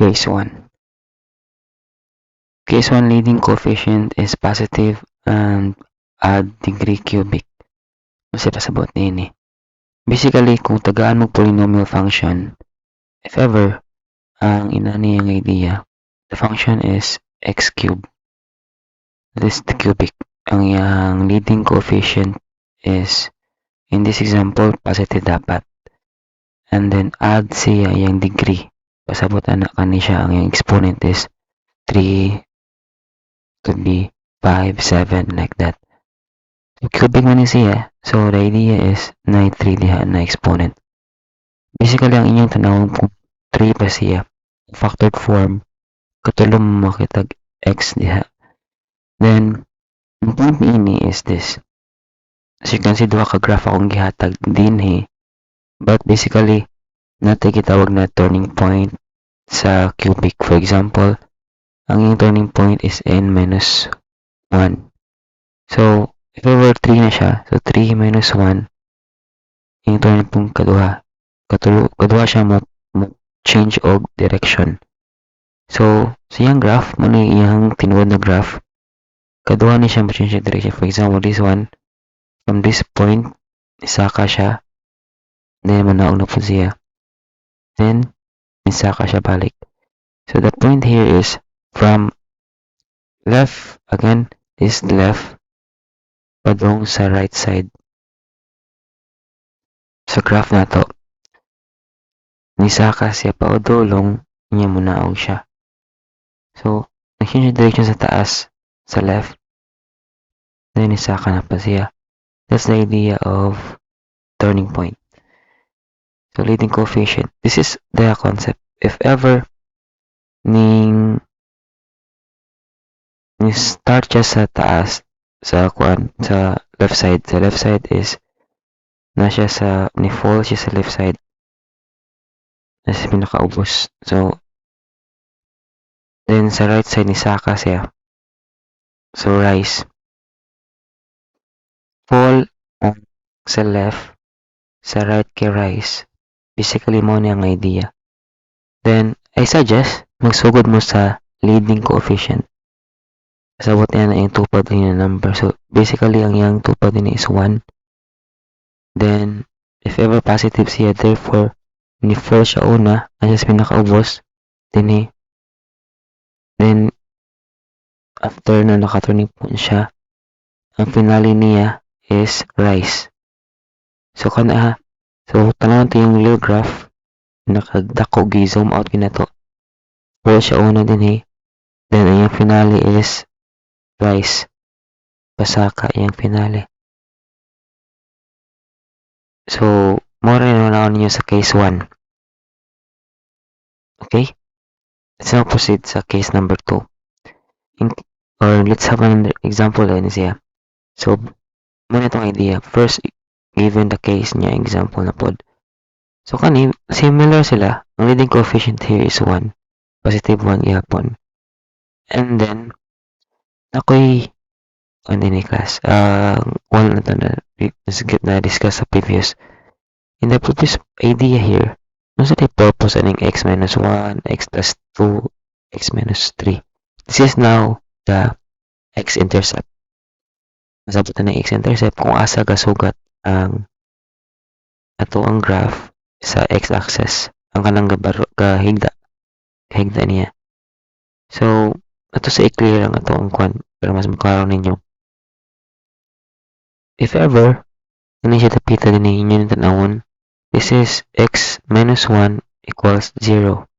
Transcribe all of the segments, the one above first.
Case 1. Case 1 leading coefficient is positive and add degree cubic. Kasi pasabot na yun eh. Basically, kung tagaan mo polynomial function, if ever, ang inani yung idea, the function is x cubed. This is the cubic. Ang yung leading coefficient is, in this example, positive dapat. And then, add siya yung degree. Pasabot na kani siya, ang yung exponent is 3, could be 5, 7, like that. So, cubic man siya. So, the idea is na 3 diha na exponent. Basically, ang inyong tanawang kung 3 pa siya, factored form, katulong makitag x diha. Then, ang point ini is this. As you can see, duha ka graph akong gihatag din he. But basically, natin gitawag na turning point sa cubic. For example, ang yung turning point is n minus 1. So, if over 3 na siya, so 3 minus 1, yung turning point kaduha. Kaduha siya mo change of direction. So, sa iyang graph, muna iyang tinuod na graph, kaduha ni siya mo change of direction. For example, this one, from this point, isaka siya, then manaog na po siya. Then, isaka siya balik. So, the point here is, from left, again, is left, padong sa right side. Sa graph na to, nisaka siya pa o dulong, niya munaog siya. So, nag-change direction sa taas, sa left, then nisaka na pa siya. That's the idea of turning point. So, leading coefficient. This is the concept. If ever, start siya sa taas, sa left side. Sa left side is, na siya sa, ni-fall siya sa left side. Nasa pinakaubos. So, then sa right side, nisaka siya. So, rise. Fall sa left, sa right kay rise. Basically, mo na ang idea. Then, I suggest, magsugod mo sa leading coefficient. Kasabot niya na yung tupad din na number. So, basically, ang yung tupad din is 1. Then, if ever positive siya, therefore, ni-fall siya una, ang siya pinakaubos, then after na nakaturning point siya, ang finale niya is rise. So, so, tanaw ito yung little graph, nakagdako, zoom out ginato. Fall siya una din then, ang yung finale is rise. Pasaka yung finale. So, more na lang ninyo sa case 1. Okay? Let's now proceed sa case number 2. Or let's have an example din siya. So, muna itong idea. First, given the case niya, example na pod. So, similar sila. Ang leading coefficient here is 1. Positive 1 ihapon. And then, ako'y ni class. One na ito na discuss sa previous. In the previous idea here, what's the purpose of x minus 1, x plus 2, x minus 3? This is now the x-intercept. Masabot na ng x-intercept kung asa kasugat ang graph sa x-axis. Ang kanang kahigda niya. So, ato sa i-clear ang ato ang kwan para mas magkaroon ninyo. If ever, hindi siya tapita din ninyo ng tanawon, this is x minus 1 equals 0.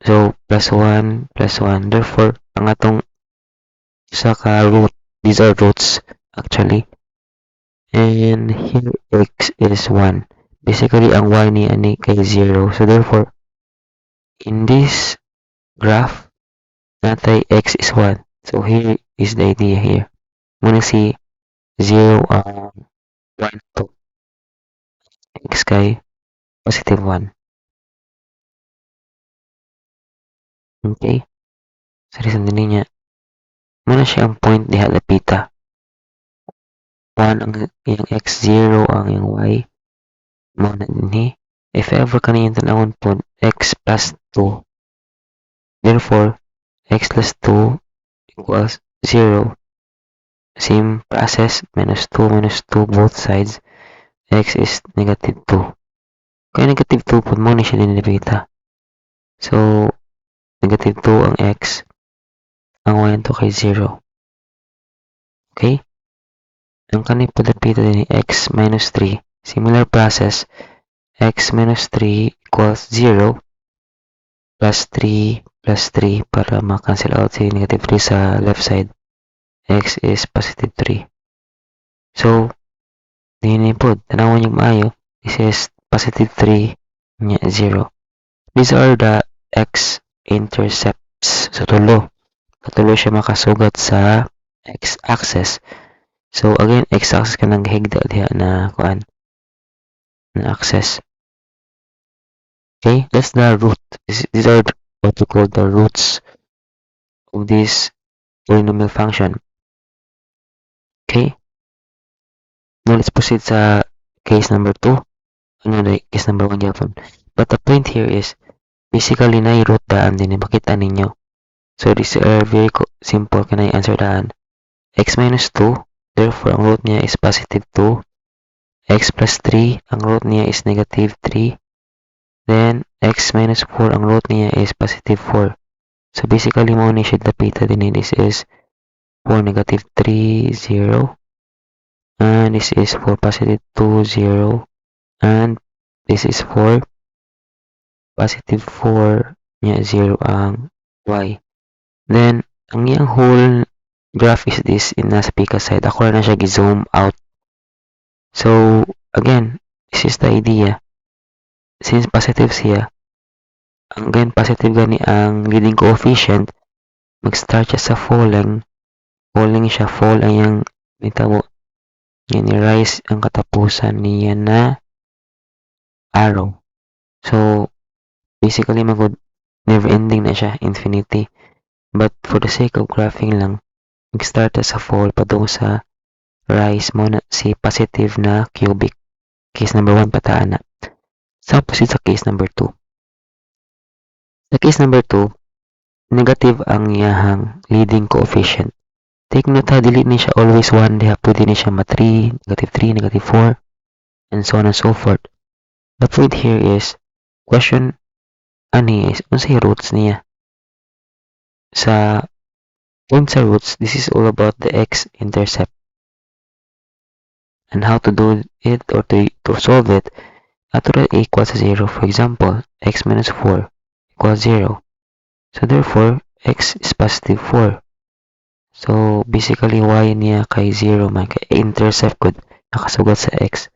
So, plus 1, plus 1. Therefore, ang atong isa ka root, these are roots actually. And here x is 1. Basically, ang y ni ani kay 0. So, therefore, in this graph, natay x is 1. So, here is the idea here. Muna si 0 1 to x kay positive 1. Okay? So, reason din niya. Muna siya ang point diha lapita. 1 ang yung x, 0 ang yung y. Muna din if ever kaniyang tanawon po x plus 2, therefore x plus 2 equals 0. Same process, minus 2, both sides, x is negative 2. Kaya negative 2 po mo ni siya dinilipita. So, negative 2 ang x, ang y to kay 0. Okay? Ang kanil po dapita din x minus 3. Similar process, x minus 3 equals 0 plus 3 para ma-cancel out si negative 3 sa left side. X is positive 3. So, din po, tanawon yung maayo, this is positive 3 nya 0. These are the x-intercepts sa tulo. Patuloy siya makasugat sa x-axis. So, again, x-axis ka nang higda diha na kuan na axis. Okay, that's the root. These are what we call the roots of this polynomial function. Okay, now let's proceed sa case number 2. Ano na case number 1 yapon. But the point here is, basically na root daan din makita ninyo. So this is very simple ka na answer daan. X minus 2, therefore ang root niya is positive 2. X plus 3, ang root niya is negative 3. Then x minus 4, ang root niya is positive 4. So basically mo ni siya dapita din this is 4 negative 3 0. And this is 4 positive 2 0. And this is 4 positive 4 niya 0 ang y. Then ang iyang whole graph is this in nasa pika side. Ako na siya gi-zoom out. So again, this is the idea. Since positive siya, again positive gani ang leading coefficient, mag-start siya sa falling siya, fall ang yung nitabo. Yan i-rise ang katapusan niya na arrow. So basically magod never ending na siya, infinity. But for the sake of graphing lang, mag-start sa fall padung sa rise mo na si positive na cubic. Case number 1 pataan na. So proceed sa case number 2. Sa case number 2, negative ang iyahang leading coefficient. Take note ha, dili ni siya always 1, diha pwede ni siya ma-3, negative 4, and so on and so forth. The point here is, question ani is, unsay roots niya? Sa point sa roots, this is all about the x-intercept. And how to do it or to solve it, ato ra equals 0. For example, x minus 4 equals 0. So therefore, x is positive 4. So basically, y niya kay 0 man, kay intercept good, nakasugat sa x.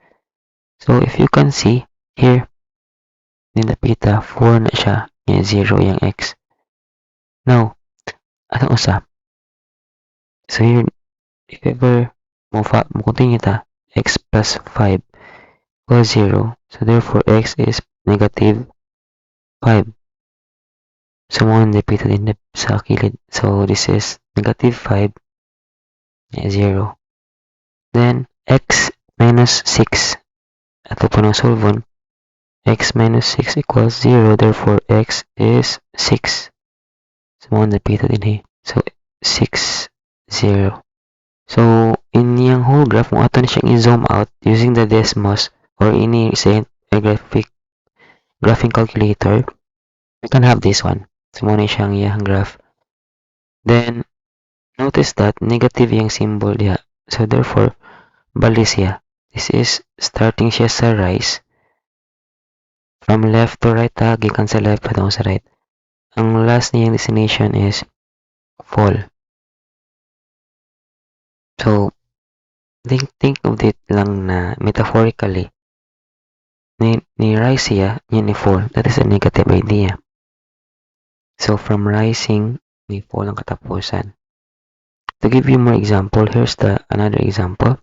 So if you can see, here, nilapita, 4 na siya, niya 0 yung x. Now, anong usap? So here, if ever mo continue ta, x plus 5 equals 0. So therefore, x is negative 5. So mo nilapita din sa kilid. So this is negative 5, niya 0. Then, x minus 6. Ato po ng solvon, x minus 6 equals 0. Therefore, x is 6. So, mga napita din So, 6, 0. So, in yung whole graph, kung ato na siyang i-zoom out using the Desmos or any graphing calculator, you can have this one. So, muna siyang yung graph. Then, notice that negative yung symbol diha. So, therefore, bali siya. This is starting siya sa rise. From left to right, gikan sa left patong sa right. Ang last niyang destination is fall. So, think of it lang na metaphorically. Ni rise siya, ni fall. That is a negative idea. So, from rising, ni fall ang katapusan. To give you more example, here's another example.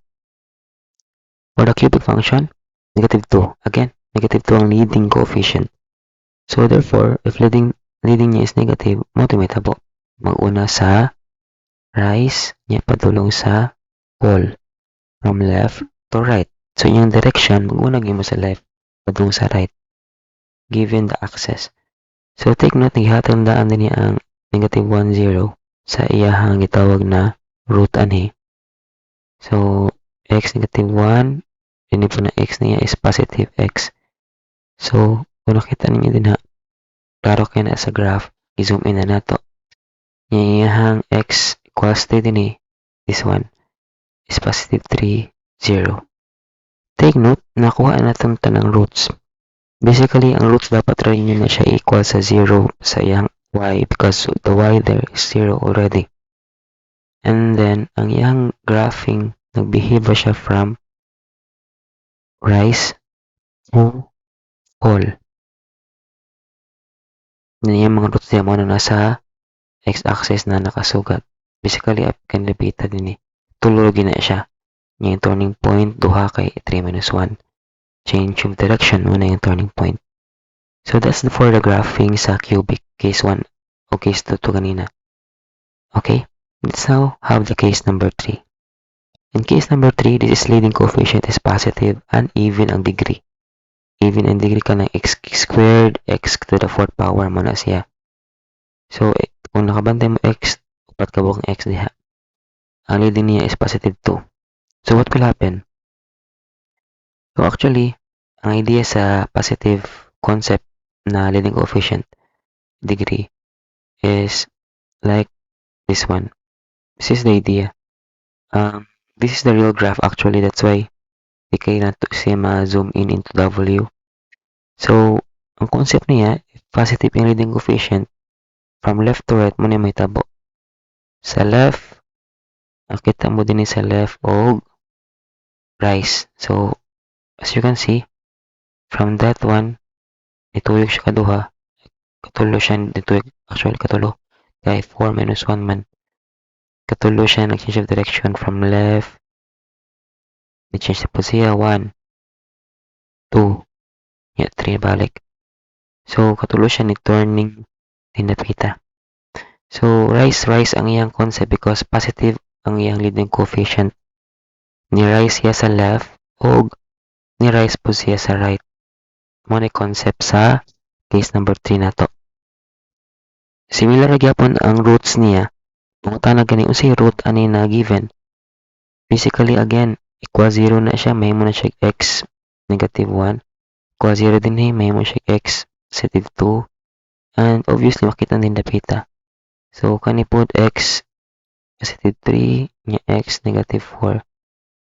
For the cubic function, negative 2. Again, negative 2 ang leading coefficient. So, therefore, if leading niya is negative, multimitable. Mag-una sa rise, niya padulong sa fall. From left to right. So, yung direction, mag-una mo sa left, padulong sa right. given the access. So take note, naghatandaan din niya ang negative 1, 0 sa iyahang gitawag na root anhi. So x negative 1, ini po na x niya is positive x. So kung nakita ninyo din ha, klaro kayo na sa graph, i-zoom in na nato. Iyahang x equals to din eh, this one is positive 3, 0. Take note, nakuha na itong tanang roots. Basically, ang roots dapat rin nyo na siya equal sa 0 sa iyang y because the y there is 0 already. And then, ang iyang graphing, nagbehave siya from rise to fall. Yan yung mga roots niya mo na nasa x-axis na nakasugat. Basically, I can repeat din eh. Tulogin na siya. Yung turning point, duha kay 3 minus 1. Change of direction, una yung turning point. So that's for the graphing sa cubic, case 1 o case 2 to kanina. Okay, let's now have the case number 3. In case number 3, this is leading coefficient is positive and even ang degree. Even ang degree ka ng x squared, x to the 4th power mo na siya. So, kung nakabantay mo x, upat ka bukang x diha. Ang leading niya is positive 2. So, what will happen? So, actually, ang idea sa positive concept na leading coefficient degree is like this one. This is the idea. This is the real graph actually. That's why di kayo na siya ma-zoom in into W. So, ang concept niya, if positive yung leading coefficient, from left to right mo na may tabo. Sa left, nakita mo din sa left o rise. So, as you can see, from that one, ituyog siya kaduha. Katulo siya, ituyog, actually katulo. Kaya 4 minus 1 man. Katulo siya, nag-change of direction from left. I-change po siya, 1, 2, 3 balik. So, katulo siya ni turning tinapita. So, rise ang iyang concept because positive ang iyang leading coefficient. Ni-rise siya sa left o ni-rise po siya sa right. Mo ni concept sa case number 3 na to. Similar gyapon ang roots niya. Punta na gani unsay root ani na given. Basically again, equal 0 na siya, may mo na siya x negative 1. Equal 0 din may mo siya x positive 2. And obviously makita din dapita. So kani pod x positive 3 nya x negative 4.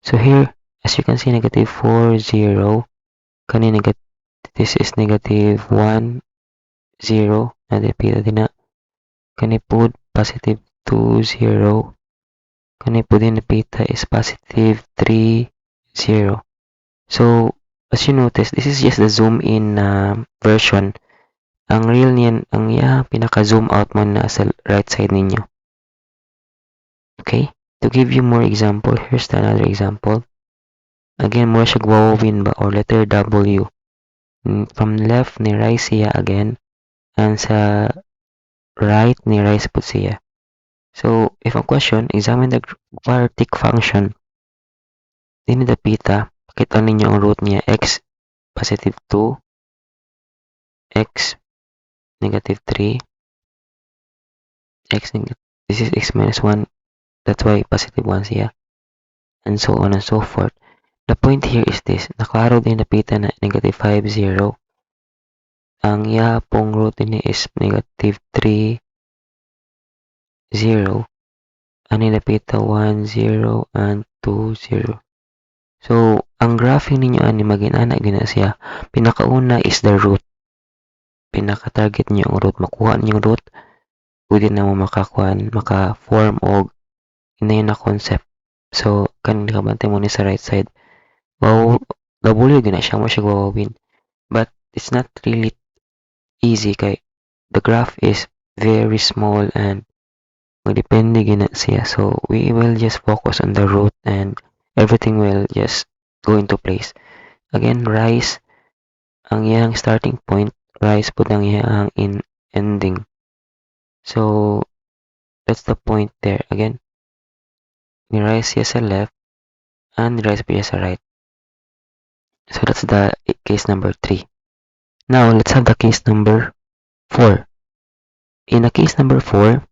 So here, as you can see, negative 4, 0. Kani this is negative 1, 0. Nadapita din na. Kani pod positive 2, 0. Kani po din napita is positive 3, 0. So, as you notice, this is just the zoom in version. Ang real niyan, ang pinaka-zoom out mo na sa right side ninyo. Okay? To give you more example, here's another example. Again, mo siya gwawawin ba or letter W. From left ni rise siya again. And sa right ni rise po siya. So, if a question, examine the quadratic function. Dinidapita, pakita ninyo ang root niya, x positive 2, x negative 3, this is x minus 1, that's why positive 1 siya, and so on and so forth. The point here is this, naklaro din napita na negative 5, 0. Ang pong root niya is negative 3, 0. Ani napita 1, 0, and 2, 0. So, ang graphing ninyo ani maginana gina siya. Pinakauna is the root. Pinaka-target niyo ang root. Makuha niyo yung root. Pwede na mo maka-form o inayon na concept. So, kanina kabantay mo ni sa right side. Wow, W gina siya mo siya wawawin. But, it's not really easy kay the graph is very small and magdepende gina siya. So, we will just focus on the root and everything will just go into place. Again, rise, ang iyang starting point, rise po ang iyang ending. So, that's the point there. Again, ni-rise siya sa left and ni-rise po siya sa right. So, that's the case number 3. Now, let's have the case number 4. In the case number 4,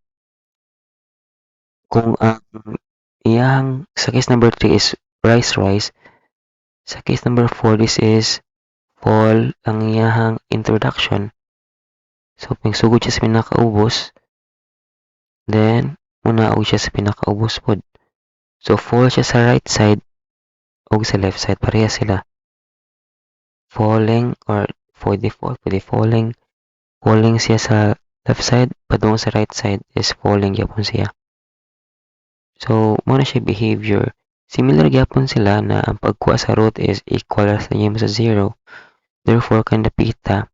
kung ang sa case number 3 is rise, sa case number 4, this is fall ang iyahang introduction. So, sugod siya sa pinakaubos, then, munaog siya sa pinakaubos pod. So, fall siya sa right side o sa left side. Pareha sila. Falling or pwede falling. Falling siya sa left side, padung sa right side is falling gyapon siya. So, muna siya behavior. Similar gyapon sila na ang pagkuha sa root is equal sa niya sa 0. Therefore, kan napita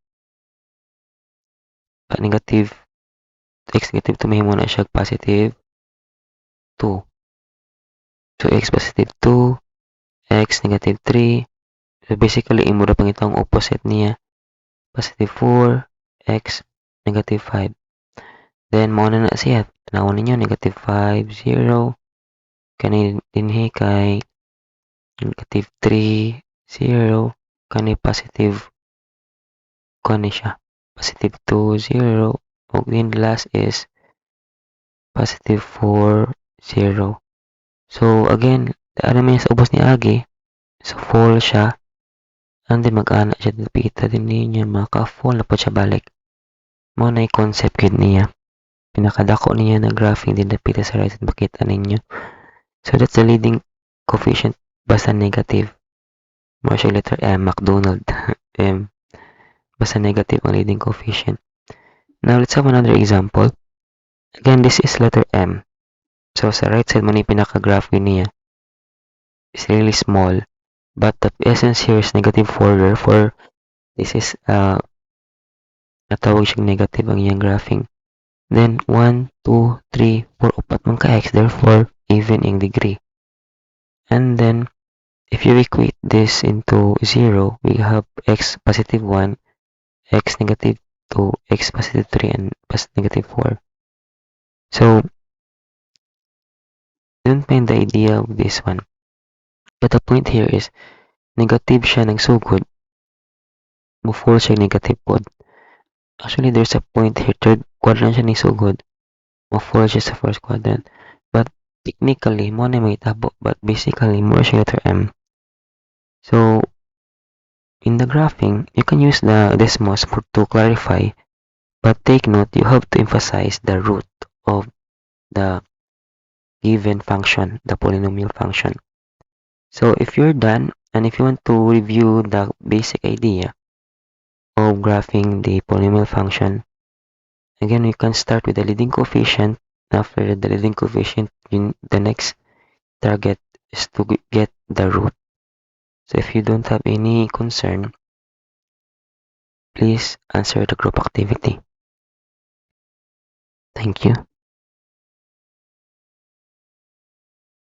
negative x negative 2 mahimo na siya positive 2. So, x positive 2, x negative 3. So, basically, imo ra pangitang opposite niya. Positive 4, x negative 5. Then, mauna na siya. Tanawon ninyo, negative 5, 0. Kani dinhi kay negative 3, 0. Kani positive kani siya. Positive 2, 0. O then last is positive 4, 0. So, again, ano man sa ubos ni Agi. So, fall siya. And then, mag-ana siya. Napita din niya. Maka-fall na po siya balik. Mo na yung concept yun niya. Pinakadako niya na graphing din napita sa right side. Makita ninyo. So, that's the leading coefficient. Basta negative. Mo siya letter M. McDonald. M. Basta negative ang leading coefficient. Now, let's have another example. Again, this is letter M. So, sa right side, man yung pinaka-graph niya. It's really small. But the essence here is negative 4. Therefore, this is, natawag siyang negative ang iyang graphing. Then, 1, 2, 3, 4, upat man ka-x. Therefore, even in degree. And then, if you equate this into 0, we have x positive 1, x negative 2, x positive 3, and negative 4. So, don't find the idea of this one. But the point here is, negative siya nagsugod. Mo-fall siya negative pod. Actually, there's a point here. Third quadrant siya nagsugod. Mo-fall siya sa first quadrant. But, technically, mo na may tabo. But, basically, more siya letter M. So, in the graphing, you can use the Desmos to clarify. But take note, you have to emphasize the root of the given function, the polynomial function. So if you're done, and if you want to review the basic idea of graphing the polynomial function, again, you can start with the leading coefficient. After the leading coefficient, the next target is to get the root. So if you don't have any concern, please answer the group activity. Thank you.